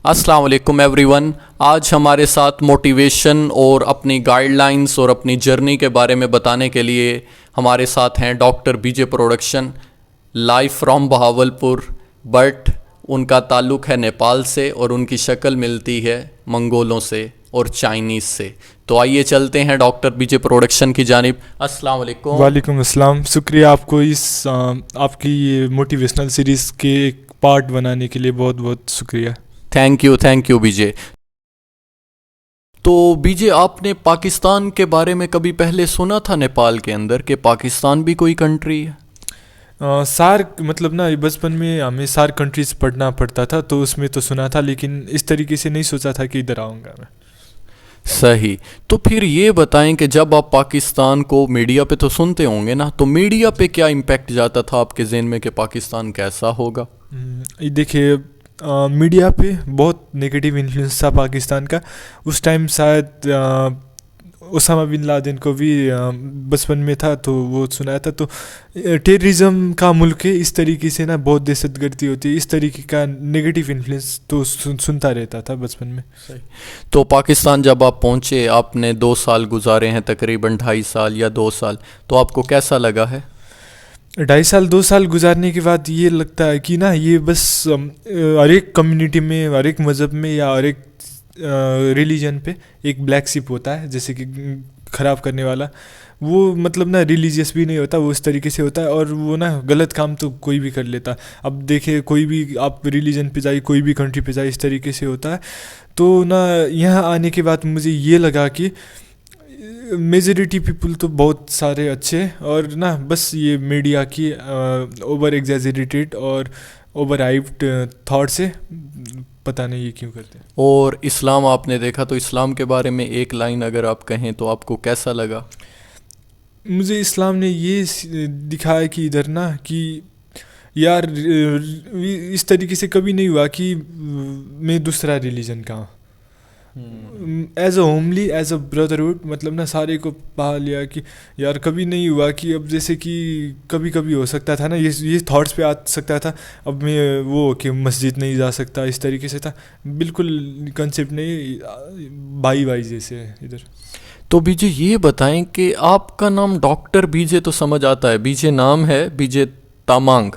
अस्सलाम वालेकुम एवरीवन। आज हमारे साथ मोटिवेशन और अपनी गाइडलाइंस और अपनी जर्नी के बारे में बताने के लिए हमारे साथ हैं doctor BJ production, live from Bahawalpur, but उनका ताल्लुक़ है नेपाल से और उनकी शक्ल मिलती है मंगोलों से और चाइनीज़ से। तो आइए चलते हैं डॉक्टर बीजे प्रोडक्शन की जानिब। अस्सलाम वालेकुम। वालेकुम अस्सलाम। शुक्रिया आपको इस आपकी ये मोटिवेशनल सीरीज़ के एक पार्ट बनाने के लिए बहुत बहुत शुक्रिया। थैंक यू बीजे। तो बीजे, आपने पाकिस्तान के बारे में कभी पहले सुना था नेपाल के अंदर कि पाकिस्तान भी कोई कंट्री है? सार्क मतलब ना बचपन में हमें सार्क कंट्रीज़ पढ़ना पड़ता था तो उसमें तो सुना था, लेकिन इस तरीके से नहीं सोचा था कि इधर आऊँगा मैं। सही। तो फिर ये बताएं कि जब आप पाकिस्तान को मीडिया पे तो सुनते होंगे ना, तो मीडिया पे क्या इम्पैक्ट जाता था आपके ज़हन में कि पाकिस्तान कैसा होगा? ये देखिए, मीडिया पे बहुत नेगेटिव इन्फ्लुएंस था पाकिस्तान का। उस टाइम शायद ओसामा बिन लादेन को भी बचपन में था तो वो सुनाया था। तो टेररिज्म का मुल्क है, इस तरीके से ना बहुत दहशतगर्दी होती है, इस तरीके का नेगेटिव इन्फ्लुएंस तो सुनता रहता था बचपन में। सही। तो पाकिस्तान जब आप पहुँचे, आपने 2 साल गुजारे हैं, तकरीबन 2.5 साल या 2 साल, तो आपको कैसा लगा है? 2.5 साल 2 साल गुजारने के बाद ये लगता है कि ना ये बस हर एक कम्युनिटी में, हर एक मज़हब में या हर एक रिलीजन पे एक ब्लैक शिप होता है, जैसे कि ख़राब करने वाला। वो मतलब ना रिलीजियस भी नहीं होता, वो इस तरीके से होता है और वो ना गलत काम तो कोई भी कर लेता। अब देखिए, कोई भी आप रिलीजन पे जाइए, कोई भी कंट्री पे जाइए, इस तरीके से होता है। तो ना यहाँ आने के बाद मुझे ये लगा कि मेजॉरिटी पीपल तो बहुत सारे अच्छे, और ना बस ये मीडिया की ओवर एग्जैजरेटेड और ओवर हाइप्ड थॉट से पता नहीं ये क्यों करते हैं। और इस्लाम आपने देखा, तो इस्लाम के बारे में एक लाइन अगर आप कहें तो आपको कैसा लगा? मुझे इस्लाम ने ये दिखाया कि इधर ना कि यार इस तरीके से कभी नहीं हुआ कि मैं दूसरा रिलीजन का हूँ। As a homely, as a brotherhood, मतलब ना सारे को पा लिया कि यार कभी नहीं हुआ कि अब जैसे कि कभी कभी हो सकता था ना, ये थॉट्स पे आ सकता था अब मैं वो कि मस्जिद नहीं जा सकता, इस तरीके से था। बिल्कुल कंसेप्ट नहीं, भाई भाई जैसे इधर। तो बीजे ये बताएं कि आपका नाम डॉक्टर बीजे तो समझ आता है, बीजे नाम है, बीजे तामांग,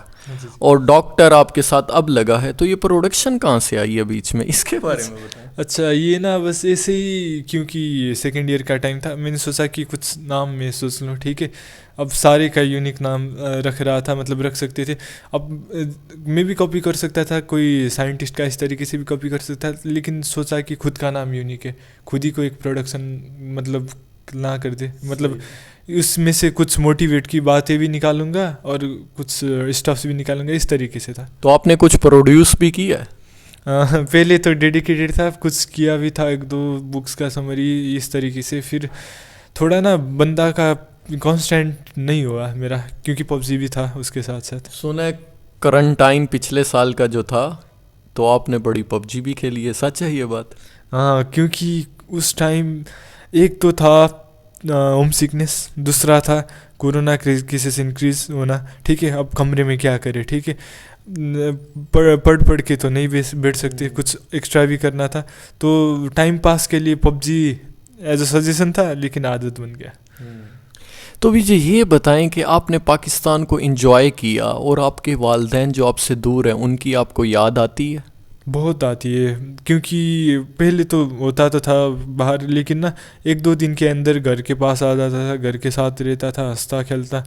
और डॉक्टर आपके साथ अब लगा है, तो ये प्रोडक्शन कहाँ से आई है बीच में, इसके बारे में बताएं। अच्छा, ये ना बस ऐसे ही, क्योंकि सेकेंड ईयर का टाइम था, मैंने सोचा कि कुछ नाम मैं सोच लूँ, ठीक है। अब सारे का यूनिक नाम रख रहा था, मतलब रख सकते थे। अब मैं भी कॉपी कर सकता था, कोई साइंटिस्ट का इस तरीके से भी कॉपी कर सकता था, लेकिन सोचा कि खुद का नाम यूनिक है, खुद ही को एक प्रोडक्शन मतलब ना कर दे, मतलब उसमें से कुछ मोटिवेट की बातें भी निकालूंगा और कुछ स्टफ्स भी निकालूंगा, इस तरीके से था। तो आपने कुछ प्रोड्यूस भी किया है? पहले तो डेडिकेटेड था, कुछ किया भी था, 1-2 बुक्स का समरी इस तरीके से। फिर थोड़ा ना बंदा का कांस्टेंट नहीं हुआ मेरा, क्योंकि पबजी भी था उसके साथ साथ। सुना है करंटाइन पिछले साल का जो था, तो आपने बड़ी पबजी भी खेली है, सच है ये बात? हाँ, क्योंकि उस टाइम एक तो था होम सिकनेस, दूसरा था कोरोना केसेस इंक्रीज होना, ठीक है। अब कमरे में क्या करे, ठीक है, पढ़ के तो नहीं बैठ सकते, कुछ एक्स्ट्रा भी करना था। तो टाइम पास के लिए पबजी एज अ सजेशन था, लेकिन आदत बन गया। तो विजय ये बताएं कि आपने पाकिस्तान को एंजॉय किया और आपके वालिदैन जो आपसे दूर हैं उनकी आपको याद आती है? बहुत आती है, क्योंकि पहले तो होता तो था बाहर, लेकिन ना 1-2 दिन के अंदर घर के पास आ जाता था, घर के साथ रहता था, हंसता खेलता।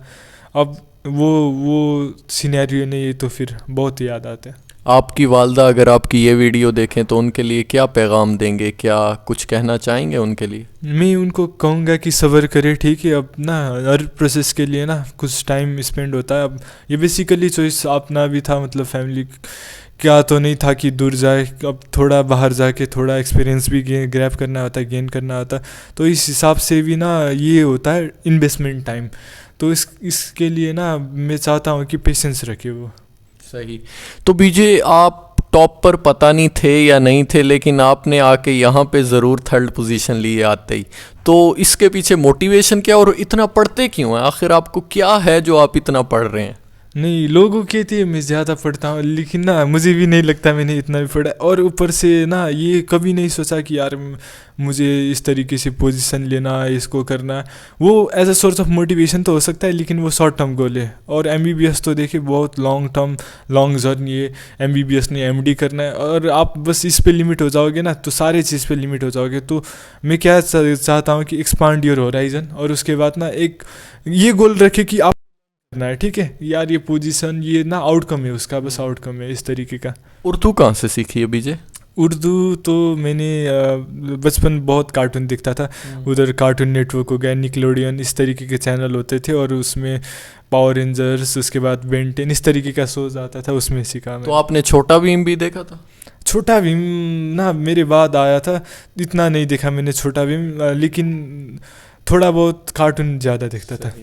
अब वो सिनेरियो नहीं है, तो फिर बहुत याद आता है। आपकी वालदा अगर आपकी ये वीडियो देखें तो उनके लिए क्या पैगाम देंगे, क्या कुछ कहना चाहेंगे उनके लिए? मैं उनको कहूँगा कि सब्र करे, ठीक है। अब ना हर प्रोसेस के लिए ना कुछ टाइम स्पेंड होता है। अब ये बेसिकली चॉइस अपना भी था, मतलब फैमिली क्या तो नहीं था कि दूर जाए, अब थोड़ा बाहर जाके थोड़ा एक्सपीरियंस भी ग्रैब करना होता है, गेन करना होता है। तो इस हिसाब से भी ना ये होता है इन्वेस्टमेंट टाइम। तो इसके लिए ना मैं चाहता हूँ कि पेशेंस रखे वो। सही। तो बीजे, आप टॉप पर पता नहीं थे या नहीं थे, लेकिन आपने आके यहाँ पे ज़रूर 3rd पोजीशन लिए आते ही, तो इसके पीछे मोटिवेशन क्या और इतना पढ़ते क्यों हैं? आखिर आपको क्या है जो आप इतना पढ़ रहे हैं? नहीं, लोगों कहते हैं मैं ज़्यादा पढ़ता हूँ, लेकिन ना मुझे भी नहीं लगता मैंने इतना भी पढ़ा। और ऊपर से ना ये कभी नहीं सोचा कि यार मुझे इस तरीके से पोजीशन लेना है, इसको करना है। वो as a source of motivation तो हो सकता है, लेकिन वो शॉर्ट टर्म गोल है। और एमबीबीएस तो देखिए बहुत लॉन्ग टर्म, लॉन्ग जर्नी है। एमबीबीएस ने एमडी करना है, और आप बस इस पे लिमिट हो जाओगे ना तो सारे चीज़ पे लिमिट हो जाओगे। तो मैं क्या चाहता हूँ कि एक्सपांड योर होराइजन, और उसके बाद ना एक ये गोल रखे कि आप करना है, ठीक है यार, ये पोजीशन ये ना आउटकम है उसका, बस आउटकम है इस तरीके का। उर्दू कहाँ से सीखी है बीजे? उर्दू तो मैंने बचपन बहुत कार्टून देखता था। उधर कार्टून नेटवर्क हो गया, निकलोडियन, इस तरीके के चैनल होते थे, और उसमें पावर रेंजर्स, उसके बाद बेन 10, इस तरीके का शोज आता था, उसमें सीखा मैं। तो आपने छोटा भीम भी देखा था? छोटा भीम ना मेरे बाद आया था, इतना नहीं देखा मैंने छोटा भीम, लेकिन थोड़ा बहुत कार्टून ज़्यादा देखता था।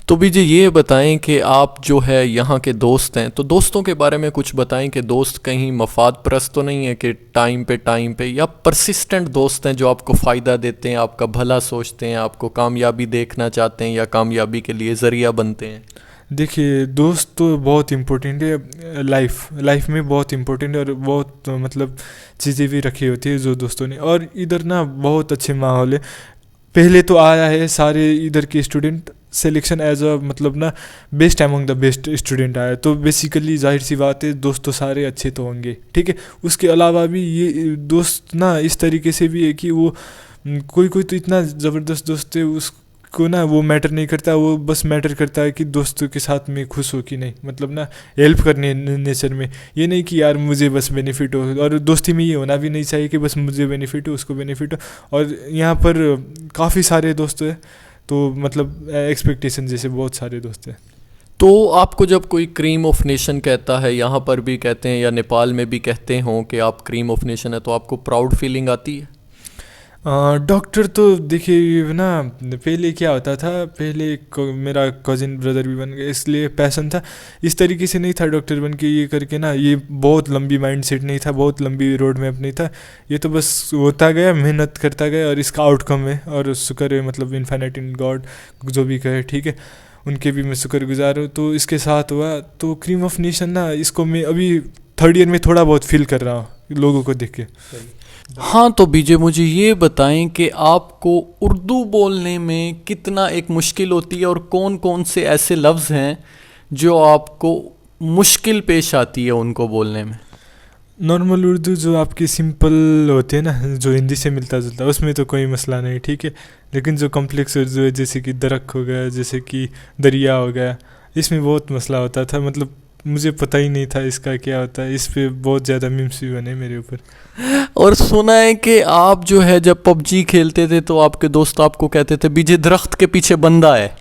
तो बीजे ये बताएं कि आप जो है यहाँ के दोस्त हैं, तो दोस्तों के बारे में कुछ बताएं कि दोस्त कहीं मफाद परस्त तो नहीं है कि टाइम पे या परसिस्टेंट दोस्त हैं जो आपको फ़ायदा देते हैं, आपका भला सोचते हैं, आपको कामयाबी देखना चाहते हैं या कामयाबी के लिए ज़रिया बनते हैं? देखिए, दोस्त तो बहुत इम्पोर्टेंट है, लाइफ में बहुत इम्पोर्टेंट है, और बहुत मतलब चीज़ें भी रखी होती है जो दोस्तों ने। और इधर ना बहुत अच्छे माहौल है। पहले तो आया है सारे इधर के स्टूडेंट सिलेक्शन एज अ मतलब ना best among the best student आया, तो बेसिकली जाहिर सी बात है दोस्त तो सारे अच्छे तो होंगे, ठीक है। उसके अलावा भी ये दोस्त ना इस तरीके से भी है कि वो कोई तो इतना ज़बरदस्त दोस्त है, उसको ना वो मैटर नहीं करता, वो बस मैटर करता है कि दोस्तों के साथ में खुश हो कि नहीं, मतलब ना हेल्प करने नेचर में। ये नहीं कि यार मुझे बस बेनिफिट हो, और दोस्ती में ये होना भी नहीं चाहिए कि बस मुझे बेनिफिट हो उसको बेनिफिट हो। और यहाँ पर काफ़ी सारे दोस्त हैं, तो मतलब एक्सपेक्टेशन जैसे बहुत सारे दोस्त हैं। तो आपको जब कोई क्रीम ऑफ नेशन कहता है, यहाँ पर भी कहते हैं या नेपाल में भी कहते हों कि आप क्रीम ऑफ नेशन है, तो आपको प्राउड फीलिंग आती है? डॉक्टर तो देखिए ना, पहले क्या होता था, पहले मेरा कज़िन ब्रदर भी बन गया, इसलिए पैसन था। इस तरीके से नहीं था डॉक्टर बन के ये करके ना, ये बहुत लंबी माइंड सेट नहीं था, बहुत लंबी रोड मैप नहीं था। ये तो बस होता गया, मेहनत करता गया, और इसका आउटकम है। और शुक्र है, मतलब इन्फिनिट इन गॉड जो भी कहे, ठीक है, उनके भी मैं शुक्रगुजार हूँ। तो इसके साथ हुआ, तो क्रीम ऑफ नेशन ना, इसको मैं अभी थर्ड ईयर में थोड़ा बहुत फील कर रहा हूँ लोगों को देख के। हाँ, तो बीजे मुझे ये बताएं कि आपको उर्दू बोलने में कितना एक मुश्किल होती है, और कौन कौन से ऐसे लफ्ज़ हैं जो आपको मुश्किल पेश आती है उनको बोलने में? नॉर्मल उर्दू जो आपकी सिंपल होती है ना, जो हिंदी से मिलता जुलता, उसमें तो कोई मसला नहीं, ठीक है। लेकिन जो कॉम्प्लेक्स उर्दू है, जैसे कि दरक हो गया, जैसे कि दरिया हो गया, इसमें बहुत मसला होता था। मतलब मुझे पता ही नहीं था इसका क्या होता है। इस पे बहुत ज़्यादा मीम्स भी बने मेरे ऊपर। और सुना है कि आप जो है जब पबजी खेलते थे तो आपके दोस्त आपको कहते थे बीजे दरख्त के पीछे बंदा है,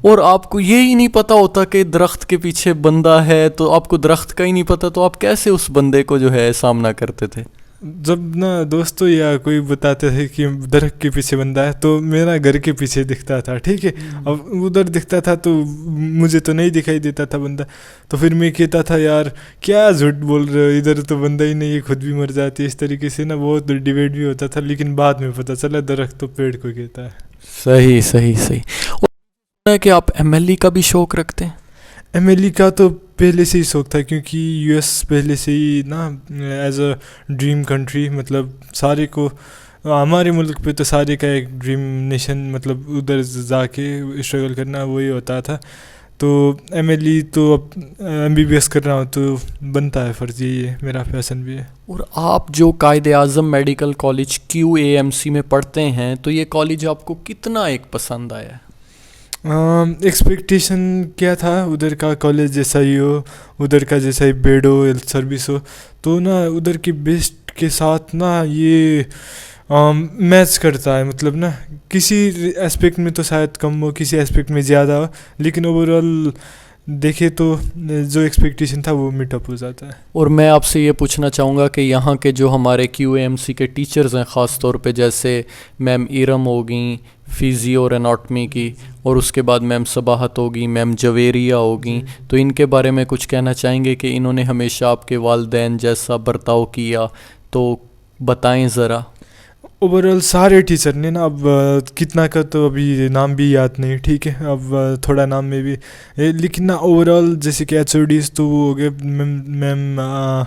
और आपको ये ही नहीं पता होता कि दरख्त के पीछे बंदा है, तो आपको दरख्त का ही नहीं पता, तो आप कैसे उस बंदे को जो है सामना करते थे? जब ना दोस्तों या कोई बताते थे कि दरख्त के पीछे बंदा है, तो मेरा घर के पीछे दिखता था, ठीक है। अब उधर दिखता था तो मुझे तो नहीं दिखाई देता था बंदा, तो फिर मैं कहता था यार क्या झूठ बोल रहे हो, इधर तो बंदा ही नहीं है, खुद भी मर जाती है। इस तरीके से ना बहुत डिबेट भी होता था, लेकिन बाद में पता चला दरख्त तो पेड़ को कहता है। सही सही सही। और सुना है कि आप एमएलई का भी शौक़ रखते हैं? एमएलई का तो पहले से ही शौक था, क्योंकि यूएस पहले से ही ना एज अ ड्रीम कंट्री, मतलब सारे को, हमारे मुल्क पे तो सारे का एक ड्रीम नेशन, मतलब उधर जाके स्ट्रगल करना वही होता था। तो एमएलई तो अब एमबीबीएस कर रहा हूँ तो बनता है फ़र्ज़, यही है, मेरा पैसन भी है। और आप जो कायदे आज़म मेडिकल कॉलेज QAMC में पढ़ते हैं, तो ये कॉलेज आपको कितना एक पसंद आया है? एक्सपेक्टेशन क्या था, उधर का कॉलेज जैसा ही हो, उधर का जैसा ही बेड हो, हेल्थ सर्विस हो, तो ना उधर की बेस्ट के साथ ना ये मैच करता है। मतलब ना किसी एस्पेक्ट में तो शायद कम हो, किसी एस्पेक्ट में ज़्यादा हो, लेकिन ओवरऑल देखे तो जो एक्सपेक्टेशन था वो मीटअप हो जाता है। और मैं आपसे ये पूछना चाहूँगा कि यहाँ के जो हमारे QAMC के टीचर्स हैं, ख़ास तौर पे जैसे मैम इरम होगी फ़िज़ियो और एनाटमी की, और उसके बाद मैम सबाहत होगी, मैम जवेरिया होगी, तो इनके बारे में कुछ कहना चाहेंगे कि इन्होंने हमेशा आपके वालिदैन जैसा बर्ताव किया, तो बताएं ज़रा। ओवरऑल सारे टीचर ने ना, अब कितना का तो अभी नाम भी याद नहीं, ठीक है, अब थोड़ा नाम में भी लेकिन ना ओवरऑल जैसे कि एचओडीज तो वो हो गए, मैम मैम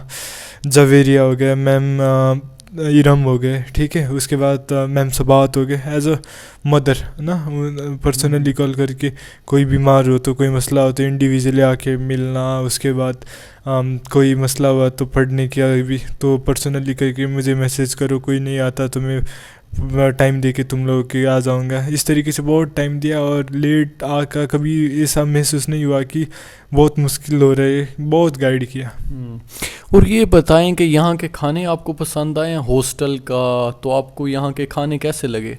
जवेरिया हो गया, मैम इरम हो गए, ठीक है, उसके बाद मैम सबात हो गए एज अ मदर ना, पर्सनली कॉल करके कोई बीमार हो तो, कोई मसला हो तो इंडिविजुअली आके मिलना, उसके बाद कोई मसला हुआ तो पढ़ने की भी तो पर्सनली करके मुझे मैसेज करो, कोई नहीं आता तो मैं टाइम दे के तुम लोग के आ जाऊंगा, इस तरीके से बहुत टाइम दिया। और लेट आकर कभी ऐसा महसूस नहीं हुआ कि बहुत मुश्किल हो रहा है, बहुत गाइड किया। और ये बताएं कि यहाँ के खाने आपको पसंद आए हैं हॉस्टल का, तो आपको यहाँ के खाने कैसे लगे?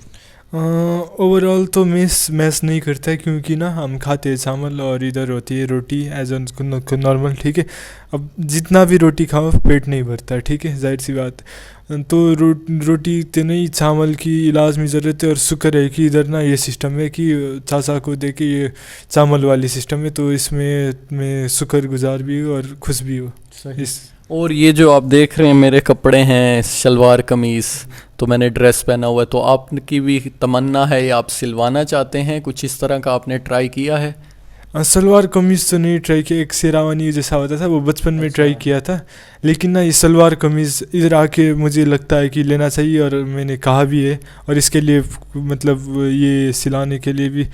ओवरऑल तो मैस नहीं करता है, क्योंकि ना हम खाते हैं चावल और इधर होती है रोटी एज नॉर्मल, ठीक है। अब जितना भी रोटी खाओ पेट नहीं भरता, ठीक है, जाहिर सी बात। तो रोटी तो नहीं, चावल की इलाज में ज़रूरत है। और शुक्र है कि इधर ना ये सिस्टम है कि चाचा को दे के ये चावल वाली सिस्टम है, तो इसमें मैं शुक्रगुजार भी हूँ और खुश भी हूँ इस। और ये जो आप देख रहे हैं मेरे कपड़े हैं, शलवार कमीज़, तो मैंने ड्रेस पहना हुआ है, तो आपकी भी तमन्ना है या आप सिलवाना चाहते हैं? कुछ इस तरह का आपने ट्राई किया है? सलवार कमीज़ तो नहीं ट्राई किया, एक शेरावानी जैसा होता था वो बचपन में ट्राई किया था, लेकिन ना ये सलवार कमीज़ इधर आके मुझे लगता है कि लेना चाहिए, और मैंने कहा भी है, और इसके लिए मतलब ये सिलाने के लिए भी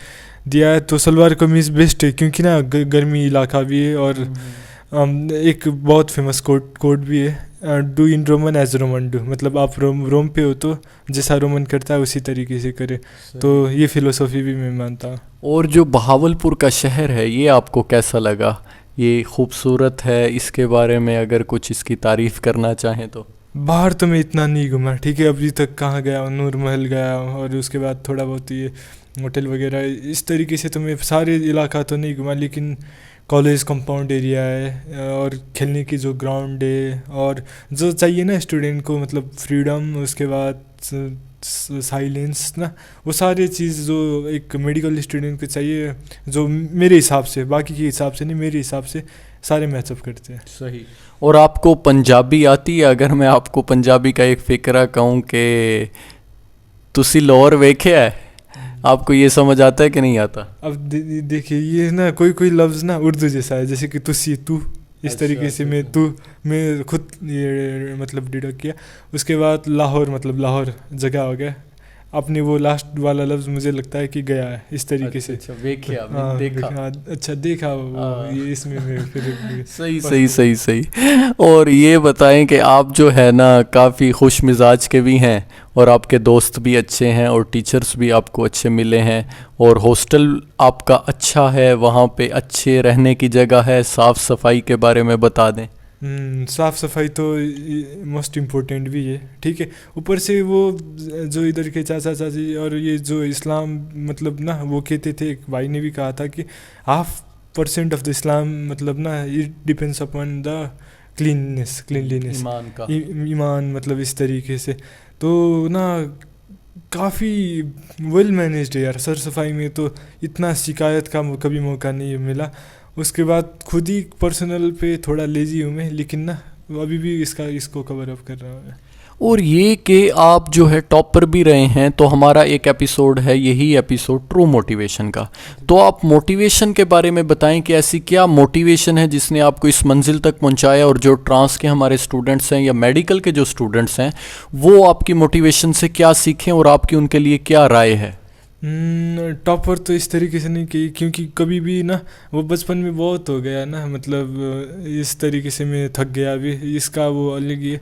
दिया है। तो सलवार कमीज़ बेस्ट है, क्योंकि ना गर्मी इलाका भी है, और एक बहुत फेमस कोट भी है, do in Roman as Roman do, मतलब आप रोम पे हो तो जैसा रोमन करता है उसी तरीके से करे। तो ये फिलोसॉफी भी मैं मानता हूँ। और जो बहावलपुर का शहर है ये आपको कैसा लगा? ये खूबसूरत है, इसके बारे में अगर कुछ इसकी तारीफ़ करना चाहें तो। बाहर तो मैं इतना नहीं घूमा, ठीक है, अभी तक कहाँ गया हूँ, नूर महल गया हूँ, और उसके बाद थोड़ा बहुत ये होटल वगैरह, इस तरीके से तो मैं सारे इलाका तो नहीं घूमा, लेकिन कॉलेज कंपाउंड एरिया है, और खेलने की जो ग्राउंड है, और जो चाहिए ना स्टूडेंट को, मतलब फ्रीडम, उसके बाद साइलेंस ना, वो सारी चीज़ जो एक मेडिकल स्टूडेंट को चाहिए, जो मेरे हिसाब से, बाकी के हिसाब से नहीं, मेरे हिसाब से सारे मैचअप करते हैं। सही। और आपको पंजाबी आती है? अगर मैं आपको पंजाबी का एक फ़िक्रा कहूँ कि तुसी लाहौर वेख्या है, आपको ये समझ आता है कि नहीं आता? अब देखिए ये ना कोई कोई लफ्ज़ ना उर्दू जैसा है, जैसे कि तुसी, तू, इस तरीके से मैं खुद ये मतलब डिडक्ट किया। उसके बाद लाहौर, मतलब लाहौर जगह हो गया, अपने वो लास्ट वाला लफ्ज़ मुझे लगता है कि गया है, इस तरीके से। अच्छा, वेख्या, हाँ, देखा। अच्छा देखा वो, ये इसमें मैं फिर सही सही सही सही। और ये बताएं कि आप जो है ना काफ़ी खुश मिजाज के भी हैं, और आपके दोस्त भी अच्छे हैं, और टीचर्स भी आपको अच्छे मिले हैं, और हॉस्टल आपका अच्छा है, वहाँ पे अच्छे रहने की जगह है, साफ़ सफाई के बारे में बता दें। साफ़ सफाई तो मोस्ट इम्पोर्टेंट भी है, ठीक है। ऊपर से वो जो इधर के चाचा चाची, और ये जो इस्लाम, मतलब ना वो कहते थे, एक भाई ने भी कहा था कि 0.5% ऑफ द इस्लाम, मतलब ना it depends upon the cleanliness, ईमान का। ईमान, मतलब इस तरीके से। तो ना काफ़ी वेल मैनेज्ड है यार, सर सफाई में तो इतना शिकायत का कभी मौका नहीं मिला। उसके बाद खुद ही पर्सनल पे थोड़ा लेजी हूँ मैं, लेकिन ना अभी भी इसको कवर अप कर रहा हूँ। और ये कि आप जो है टॉपर भी रहे हैं, तो हमारा एक एपिसोड है, यही एपिसोड ट्रू मोटिवेशन का, तो आप मोटिवेशन के बारे में बताएं कि ऐसी क्या मोटिवेशन है जिसने आपको इस मंजिल तक पहुंचाया, और जो ट्रांस के हमारे स्टूडेंट्स हैं या मेडिकल के जो स्टूडेंट्स हैं, वो आपकी मोटिवेशन से क्या सीखें, और आपकी उनके लिए क्या राय है? टॉपर तो इस तरीके से नहीं की, क्योंकि कभी भी ना वो बचपन में बहुत हो गया ना, मतलब इस तरीके से मैं थक गया अभी, इसका वो अलग ही है।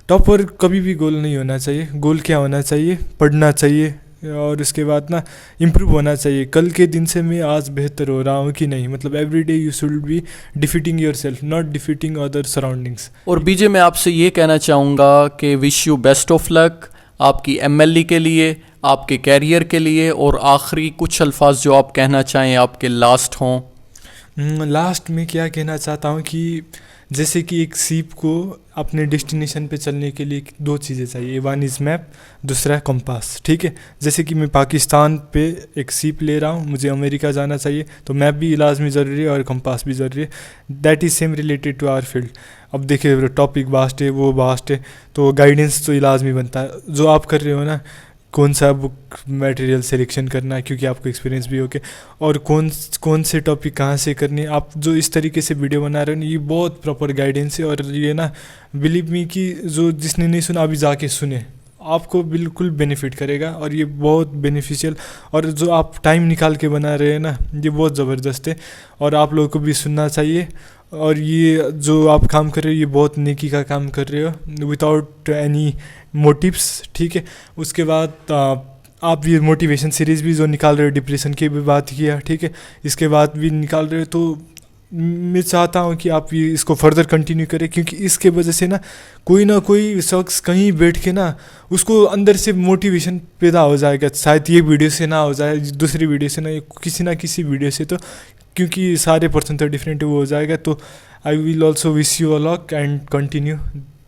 टॉपर कभी भी गोल नहीं होना चाहिए। गोल क्या होना चाहिए? पढ़ना चाहिए, और उसके बाद ना इम्प्रूव होना चाहिए। कल के दिन से मैं आज बेहतर हो रहा हूँ कि नहीं, मतलब every day you should be defeating your self, not defeating other surroundings. और बीजे मैं आपसे ये कहना चाहूँगा कि wish you best of luck आपकी एमएलई के लिए, आपके कैरियर के लिए, और आखिरी कुछ अल्फाज जो आप कहना चाहें आपके लास्ट हों। लास्ट में क्या कहना चाहता हूँ कि जैसे कि एक सीप को अपने डेस्टिनेशन पे चलने के लिए 2 चीज़ें चाहिए, वन इज़ मैप, दूसरा कंपास, ठीक है। जैसे कि मैं पाकिस्तान पे एक सीप ले रहा हूँ, मुझे अमेरिका जाना चाहिए, तो मैप भी लाजमी ज़रूरी है और कंपास भी ज़रूरी है। That is same related to our field. अब देखिए टॉपिक वास्ट है, वो वास्ट है, तो गाइडेंस तो लाजमी बनता है। जो आप कर रहे हो ना, कौन सा बुक मटेरियल सिलेक्शन करना है, क्योंकि आपको एक्सपीरियंस भी होके, और कौन से टॉपिक कहाँ से करनी, आप जो इस तरीके से वीडियो बना रहे हो ना, ये बहुत प्रॉपर गाइडेंस है। और ये ना बिलीव मी कि जो जिसने नहीं सुना अभी जाके सुने, आपको बिल्कुल बेनिफिट करेगा और ये बहुत बेनिफिशियल। और जो आप टाइम निकाल के बना रहे हैं ना, ये बहुत ज़बरदस्त है और आप लोगों को भी सुनना चाहिए। और ये जो आप काम कर रहे हो, ये बहुत नेकी का काम कर रहे हो विदाउट एनी मोटिव्स, ठीक है। उसके बाद आप ये मोटिवेशन सीरीज़ भी जो निकाल रहे हो, डिप्रेशन की भी बात किया, ठीक है, इसके बाद भी निकाल रहे हो, तो मैं चाहता हूँ कि आप ये इसको फर्दर कंटिन्यू करें, क्योंकि इसके वजह से ना कोई शख्स कहीं बैठ के ना उसको अंदर से मोटिवेशन पैदा हो जाएगा। शायद ये वीडियो से ना हो जाए, दूसरी वीडियो से ना किसी वीडियो से, तो क्योंकि सारे पर्सन तो डिफरेंट वो हो जाएगा। तो I will also wish you a luck and continue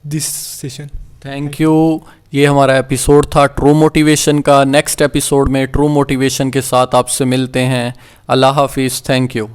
this session. Thank you. ये हमारा एपिसोड था ट्रू मोटिवेशन का। नेक्स्ट एपिसोड में ट्रू मोटिवेशन के साथ आपसे मिलते हैं। अल्लाह हाफिज़। Thank you.